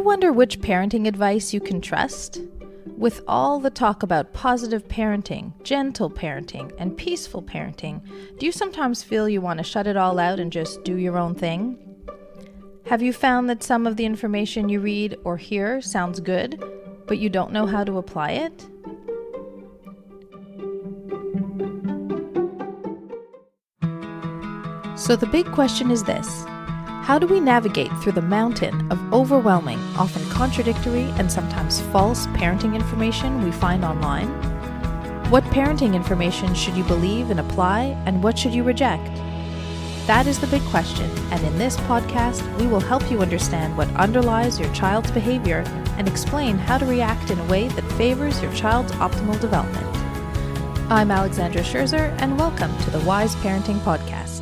you wonder which parenting advice you can trust? With all the talk about positive parenting, gentle parenting, and peaceful parenting, do you sometimes feel you want to shut it all out and just do your own thing? Have you found that some of the information you read or hear sounds good, but you don't know how to apply it? So the big question is this: how do we navigate through the mountain of overwhelming, often contradictory, and sometimes false parenting information we find online? What parenting information should you believe and apply, and what should you reject? That is the big question, and in this podcast, we will help you understand what underlies your child's behavior and explain how to react in a way that favors your child's optimal development. I'm Alexandra Scherzer, and welcome to the Wise Parenting Podcast.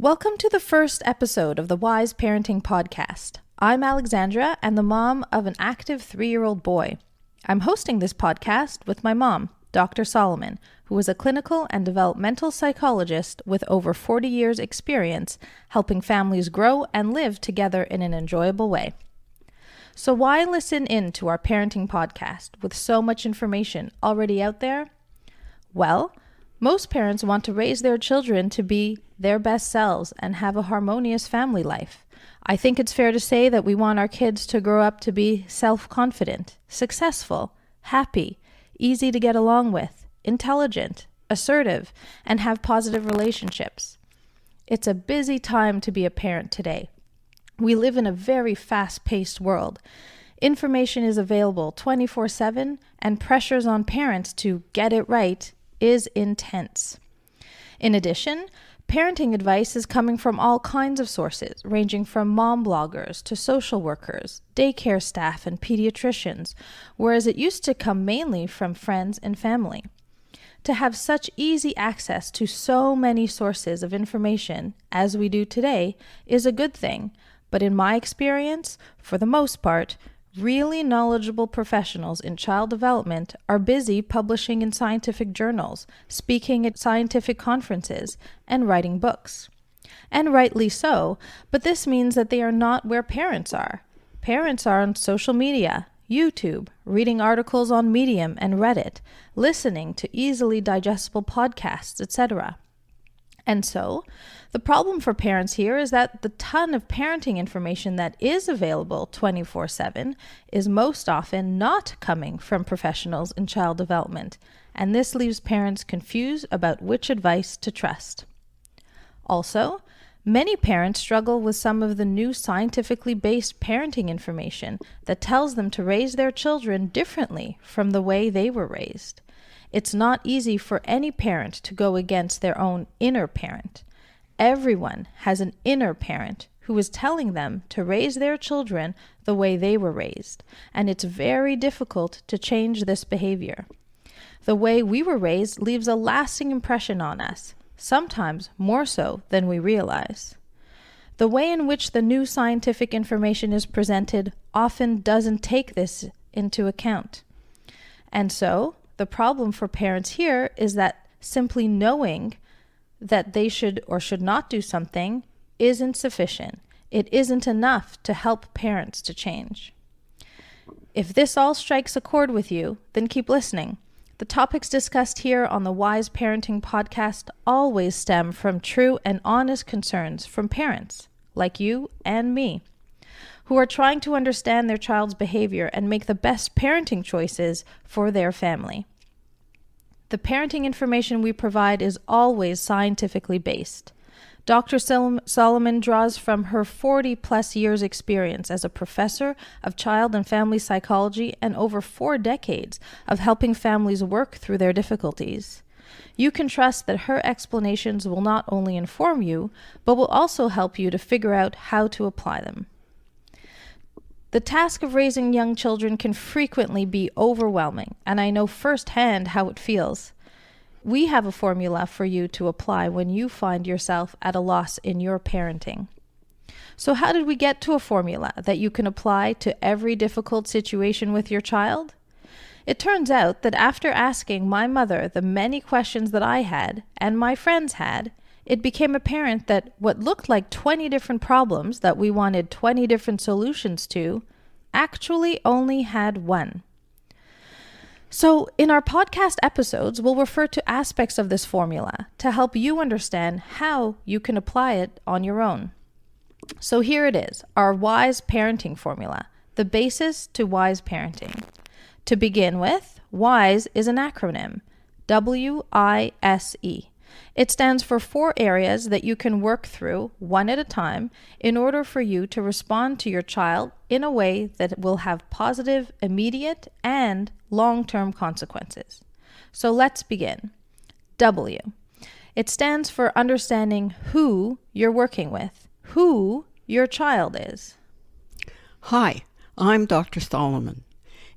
Welcome to the first episode of the Wise Parenting Podcast. I'm Alexandra and the mom of an active 3-year-old boy. I'm hosting this podcast with my mom, Dr. Solomon, who is a clinical and developmental psychologist with over 40 years' experience helping families grow and live together in an enjoyable way. So why listen in to our parenting podcast with so much information already out there? Well, most parents want to raise their children to be their best selves and have a harmonious family life. I think it's fair to say that we want our kids to grow up to be self-confident, successful, happy, easy to get along with, intelligent, assertive, and have positive relationships. It's a busy time to be a parent today. We live in a very fast-paced world. Information is available 24/7, and pressures on parents to get it right is intense. In addition, parenting advice is coming from all kinds of sources, ranging from mom bloggers to social workers, daycare staff, and pediatricians, whereas it used to come mainly from friends and family. To have such easy access to so many sources of information as we do today is a good thing, but in my experience, for the most part, really knowledgeable professionals in child development are busy publishing in scientific journals, speaking at scientific conferences, and writing books. And rightly so, but this means that they are not where parents are. Parents are on social media, YouTube, reading articles on Medium and Reddit, listening to easily digestible podcasts, etc. And so, the problem for parents here is that the ton of parenting information that is available 24/7 is most often not coming from professionals in child development, and this leaves parents confused about which advice to trust. Also, many parents struggle with some of the new scientifically based parenting information that tells them to raise their children differently from the way they were raised. It's not easy for any parent to go against their own inner parent. Everyone has an inner parent who is telling them to raise their children the way they were raised, and it's very difficult to change this behavior. The way we were raised leaves a lasting impression on us, sometimes more so than we realize. The way in which the new scientific information is presented often doesn't take this into account. And so, the problem for parents here is that simply knowing that they should or should not do something isn't sufficient. It isn't enough to help parents to change. If this all strikes a chord with you, then keep listening. The topics discussed here on the Wise Parenting Podcast always stem from true and honest concerns from parents, like you and me, who are trying to understand their child's behavior and make the best parenting choices for their family. The parenting information we provide is always scientifically based. Dr. Solomon draws from her 40-plus years experience as a professor of child and family psychology and over 4 decades of helping families work through their difficulties. You can trust that her explanations will not only inform you, but will also help you to figure out how to apply them. The task of raising young children can frequently be overwhelming, and I know firsthand how it feels. We have a formula for you to apply when you find yourself at a loss in your parenting. So how did we get to a formula that you can apply to every difficult situation with your child? It turns out that after asking my mother the many questions that I had and my friends had, it became apparent that what looked like 20 different problems that we wanted 20 different solutions to actually only had one. So, in our podcast episodes, we'll refer to aspects of this formula to help you understand how you can apply it on your own. So, here it is, our wise parenting formula, the basis to wise parenting. To begin with, WISE is an acronym, WISE. It stands for 4 areas that you can work through one at a time in order for you to respond to your child in a way that will have positive, immediate, and long-term consequences. So let's begin. W. It stands for understanding who you're working with, who your child is. Hi, I'm Dr. Solomon.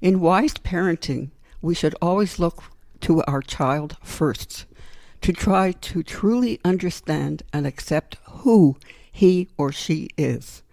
In wise parenting, we should always look to our child first, to try to truly understand and accept who he or she is.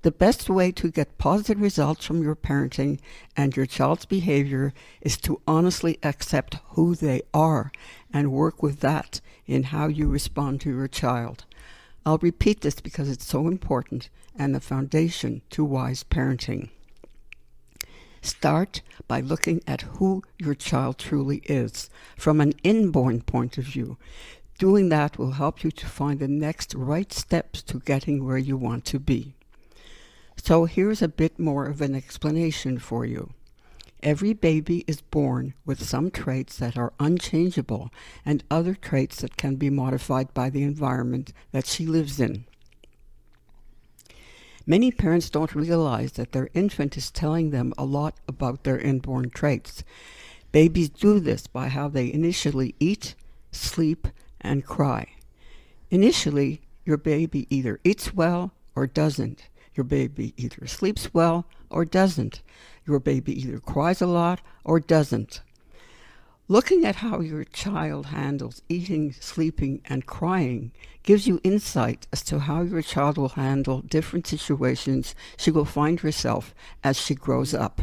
The best way to get positive results from your parenting and your child's behavior is to honestly accept who they are and work with that in how you respond to your child. I'll repeat this because it's so important and the foundation to wise parenting. Start by looking at who your child truly is from an inborn point of view. Doing that will help you to find the next right steps to getting where you want to be. So here's a bit more of an explanation for you. Every baby is born with some traits that are unchangeable and other traits that can be modified by the environment that she lives in. Many parents don't realize that their infant is telling them a lot about their inborn traits. Babies do this by how they initially eat, sleep, and cry. Initially, your baby either eats well or doesn't. Your baby either sleeps well or doesn't. Your baby either cries a lot or doesn't. Looking at how your child handles eating, sleeping, and crying gives you insight as to how your child will handle different situations she will find herself as she grows up.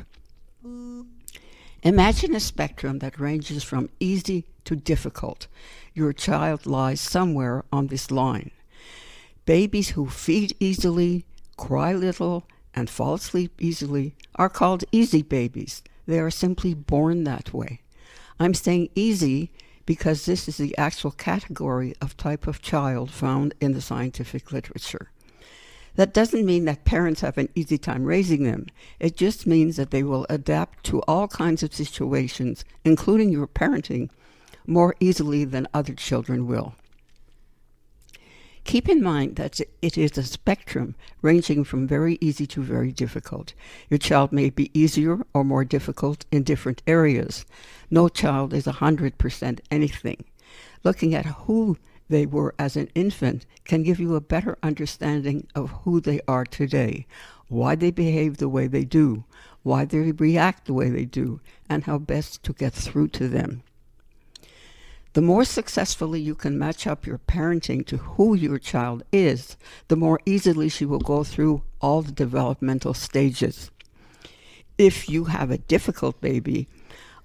Imagine a spectrum that ranges from easy to difficult. Your child lies somewhere on this line. Babies who feed easily, cry little, and fall asleep easily are called easy babies. They are simply born that way. I'm saying easy because this is the actual category of type of child found in the scientific literature. That doesn't mean that parents have an easy time raising them. It just means that they will adapt to all kinds of situations, including your parenting, more easily than other children will. Keep in mind that it is a spectrum ranging from very easy to very difficult. Your child may be easier or more difficult in different areas. No child is 100% anything. Looking at who they were as an infant can give you a better understanding of who they are today, why they behave the way they do, why they react the way they do, and how best to get through to them. The more successfully you can match up your parenting to who your child is, the more easily she will go through all the developmental stages. If you have a difficult baby,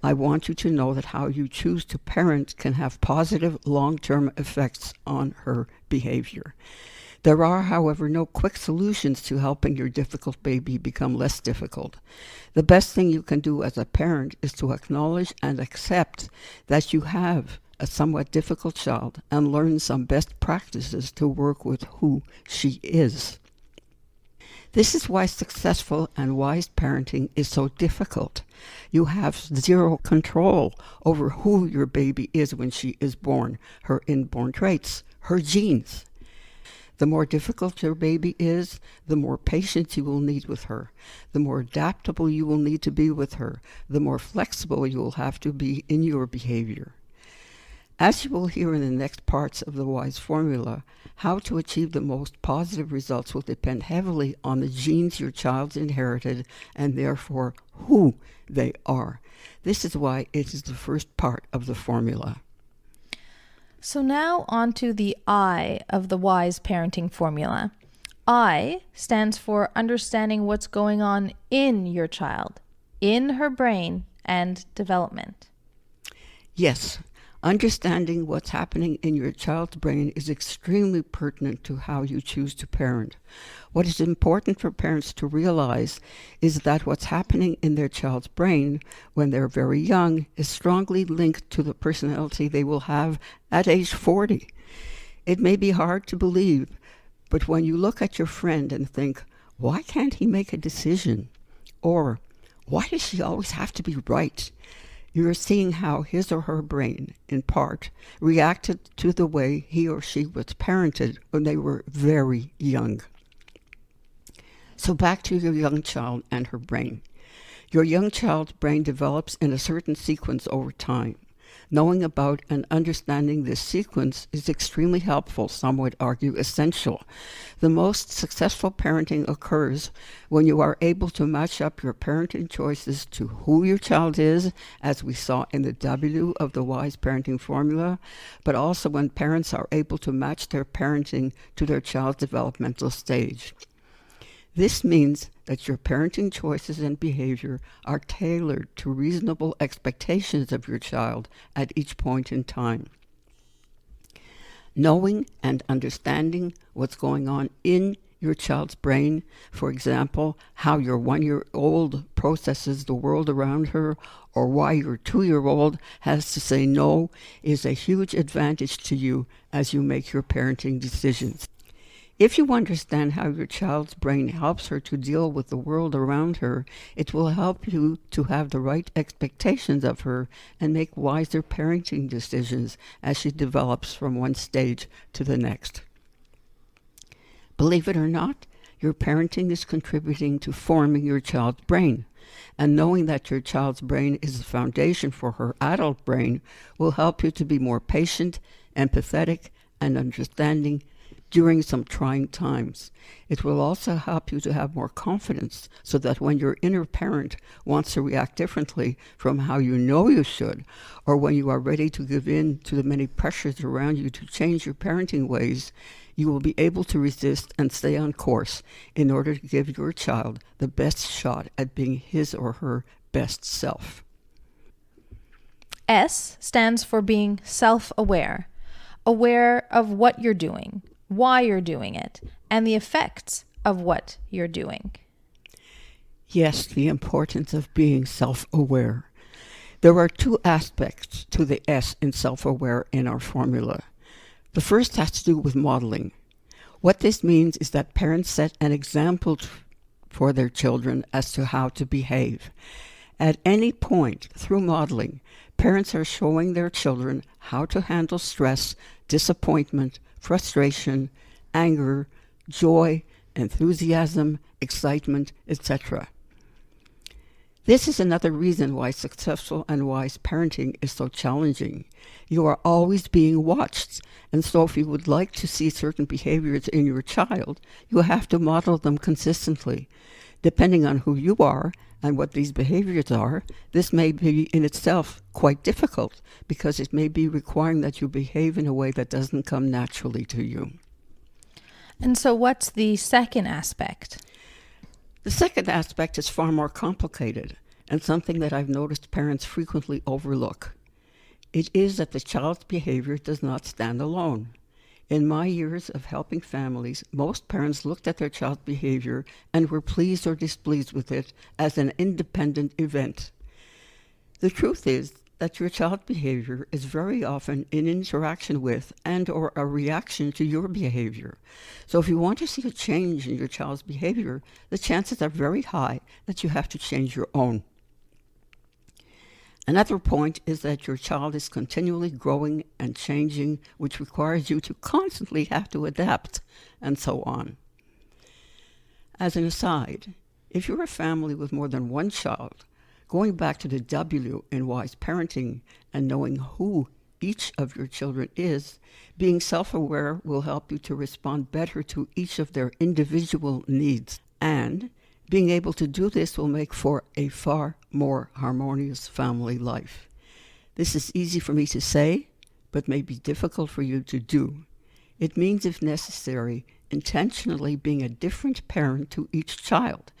I want you to know that how you choose to parent can have positive long-term effects on her behavior. There are, however, no quick solutions to helping your difficult baby become less difficult. The best thing you can do as a parent is to acknowledge and accept that you have a somewhat difficult child and learn some best practices to work with who she is. This is why successful and wise parenting is so difficult. You have zero control over who your baby is when she is born, her inborn traits, her genes. The more difficult your baby is, the more patience you will need with her, the more adaptable you will need to be with her, the more flexible you will have to be in your behavior. As you will hear in the next parts of the WISE formula, how to achieve the most positive results will depend heavily on the genes your child's inherited and therefore who they are. This is why it is the first part of the formula. So now on to the I of the WISE parenting formula. I stands for understanding what's going on in your child, in her brain and development. Yes, Understanding what's happening in your child's brain is extremely pertinent to how you choose to parent. What is important for parents to realize is that what's happening in their child's brain when they're very young is strongly linked to the personality they will have at age 40. It may be hard to believe, but when you look at your friend and think, why can't he make a decision? Or, why does she always have to be right? You're seeing how his or her brain, in part, reacted to the way he or she was parented when they were very young. So back to your young child and her brain. Your young child's brain develops in a certain sequence over time. Knowing about and understanding this sequence is extremely helpful, some would argue essential. The most successful parenting occurs when you are able to match up your parenting choices to who your child is, as we saw in the W of the WISE parenting formula, but also when parents are able to match their parenting to their child's developmental stage. This means that your parenting choices and behavior are tailored to reasonable expectations of your child at each point in time. Knowing and understanding what's going on in your child's brain, for example, how your 1-year-old processes the world around her, or why your 2-year-old has to say no, is a huge advantage to you as you make your parenting decisions. If you understand how your child's brain helps her to deal with the world around her, it will help you to have the right expectations of her and make wiser parenting decisions as she develops from one stage to the next. Believe it or not, your parenting is contributing to forming your child's brain. And knowing that your child's brain is the foundation for her adult brain will help you to be more patient, empathetic, and understanding during some trying times. It will also help you to have more confidence so that when your inner parent wants to react differently from how you know you should, or when you are ready to give in to the many pressures around you to change your parenting ways, you will be able to resist and stay on course in order to give your child the best shot at being his or her best self. S stands for being self-aware, aware of what you're doing, why you're doing it, and the effects of what you're doing. Yes, the importance of being self-aware. There are two aspects to the S in self-aware in our formula. The first has to do with modeling. What this means is that parents set an example for their children as to how to behave. At any point through modeling, parents are showing their children how to handle stress, disappointment, frustration, anger, joy, enthusiasm, excitement, etc. This is another reason why successful and wise parenting is so challenging. You are always being watched, and so if you would like to see certain behaviors in your child, you have to model them consistently. Depending on who you are and what these behaviors are, this may be in itself quite difficult because it may be requiring that you behave in a way that doesn't come naturally to you. And so what's the second aspect? The second aspect is far more complicated and something that I've noticed parents frequently overlook. It is that the child's behavior does not stand alone. In my years of helping families, most parents looked at their child's behavior and were pleased or displeased with it as an independent event. The truth is that your child's behavior is very often in interaction with and or a reaction to your behavior. So if you want to see a change in your child's behavior, the chances are very high that you have to change your own. Another point is that your child is continually growing and changing, which requires you to constantly have to adapt, and so on. As an aside, if you're a family with more than one child, going back to the W in wise parenting and knowing who each of your children is, being self-aware will help you to respond better to each of their individual needs. And being able to do this will make for a far more harmonious family life. This is easy for me to say, but may be difficult for you to do. It means, if necessary, intentionally being a different parent to each child.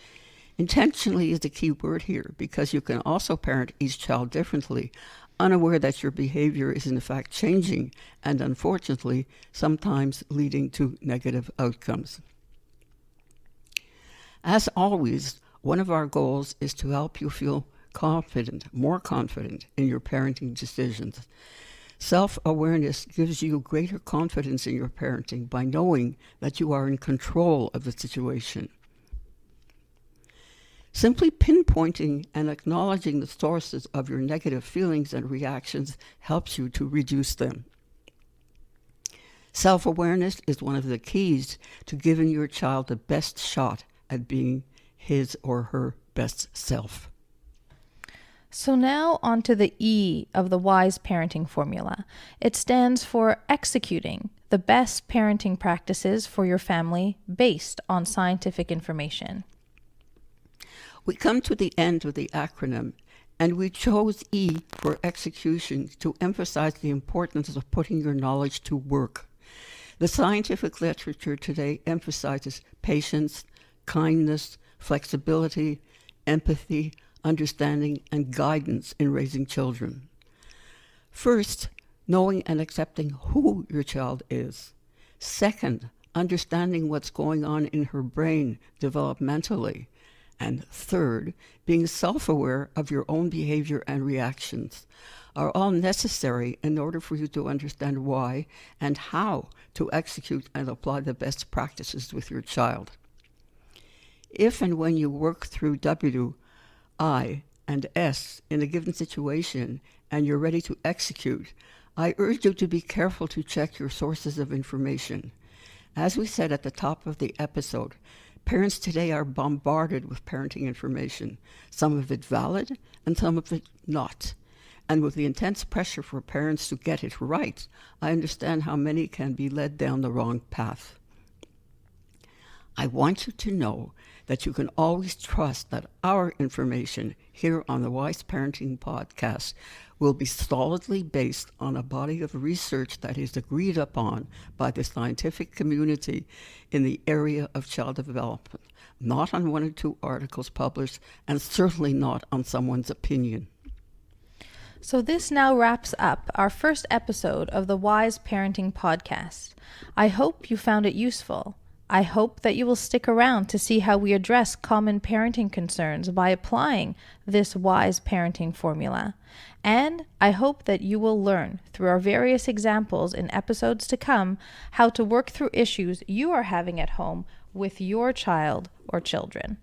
Intentionally is the key word here, because you can also parent each child differently. unaware that your behavior is in fact changing and unfortunately sometimes leading to negative outcomes. As always, one of our goals is to help you feel more confident in your parenting decisions. Self-awareness gives you greater confidence in your parenting by knowing that you are in control of the situation. Simply pinpointing and acknowledging the sources of your negative feelings and reactions helps you to reduce them. Self-awareness is one of the keys to giving your child the best shot at being his or her best self. So now on to the E of the WISE parenting formula. It stands for executing the best parenting practices for your family based on scientific information. We come to the end of the acronym, and we chose E for execution to emphasize the importance of putting your knowledge to work. The scientific literature today emphasizes patience, kindness, flexibility, empathy, understanding, and guidance in raising children. First, knowing and accepting who your child is. Second, understanding what's going on in her brain developmentally. And third, being self-aware of your own behavior and reactions are all necessary in order for you to understand why and how to execute and apply the best practices with your child. If and when you work through W, I, and S in a given situation and you're ready to execute, I urge you to be careful to check your sources of information. As we said at the top of the episode, parents today are bombarded with parenting information, some of it valid and some of it not. And with the intense pressure for parents to get it right, I understand how many can be led down the wrong path. I want you to know that you can always trust that our information here on the Wise Parenting Podcast will be solidly based on a body of research that is agreed upon by the scientific community in the area of child development, not on one or two articles published, and certainly not on someone's opinion. So this now wraps up our first episode of the Wise Parenting Podcast. I hope you found it useful. I hope that you will stick around to see how we address common parenting concerns by applying this WISE parenting formula. And I hope that you will learn through our various examples in episodes to come how to work through issues you are having at home with your child or children.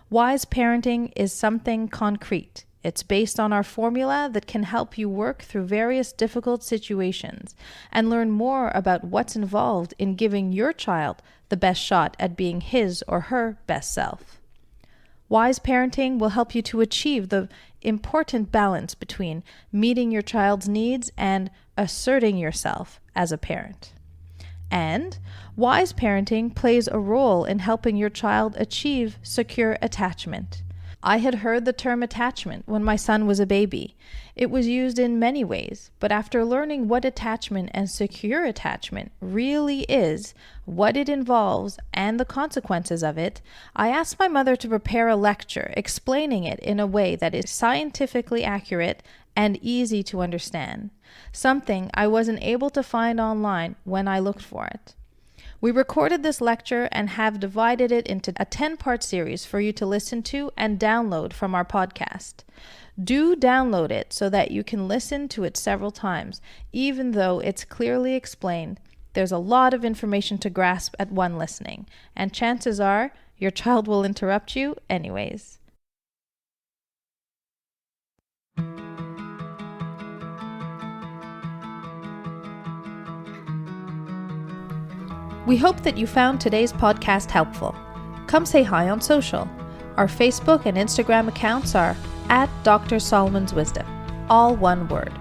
WISE parenting is something concrete. It's based on our formula that can help you work through various difficult situations and learn more about what's involved in giving your child the best shot at being his or her best self. WISE parenting will help you to achieve the important balance between meeting your child's needs and asserting yourself as a parent. And WISE parenting plays a role in helping your child achieve secure attachment. I had heard the term attachment when my son was a baby. It was used in many ways, but after learning what attachment and secure attachment really is, what it involves, and the consequences of it, I asked my mother to prepare a lecture explaining it in a way that is scientifically accurate and easy to understand, something I wasn't able to find online when I looked for it. We recorded this lecture and have divided it into a 10-part series for you to listen to and download from our podcast. Do download it so that you can listen to it several times, even though it's clearly explained. There's a lot of information to grasp at one listening, and chances are your child will interrupt you anyways. We hope that you found today's podcast helpful. Come say hi on social. Our Facebook and Instagram accounts are at Dr. Solomon's Wisdom, all one word.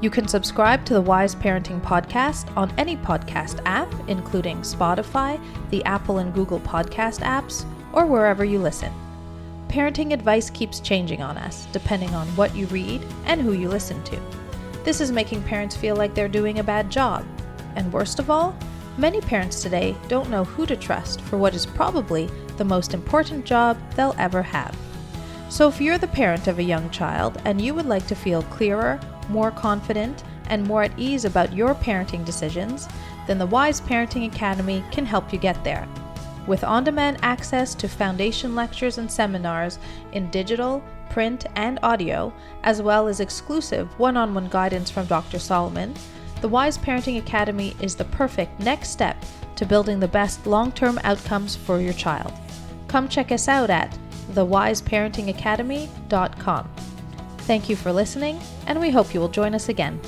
You can subscribe to the Wise Parenting Podcast on any podcast app, including Spotify, the Apple and Google podcast apps, or wherever you listen. Parenting advice keeps changing on us, depending on what you read and who you listen to. This is making parents feel like they're doing a bad job. And worst of all, many parents today don't know who to trust for what is probably the most important job they'll ever have. So if you're the parent of a young child and you would like to feel clearer, more confident, and more at ease about your parenting decisions, then the Wise Parenting Academy can help you get there. With on-demand access to foundation lectures and seminars in digital, print, and audio, as well as exclusive one-on-one guidance from Dr. Solomon, the Wise Parenting Academy is the perfect next step to building the best long-term outcomes for your child. Come check us out at thewiseparentingacademy.com. Thank you for listening, and we hope you will join us again.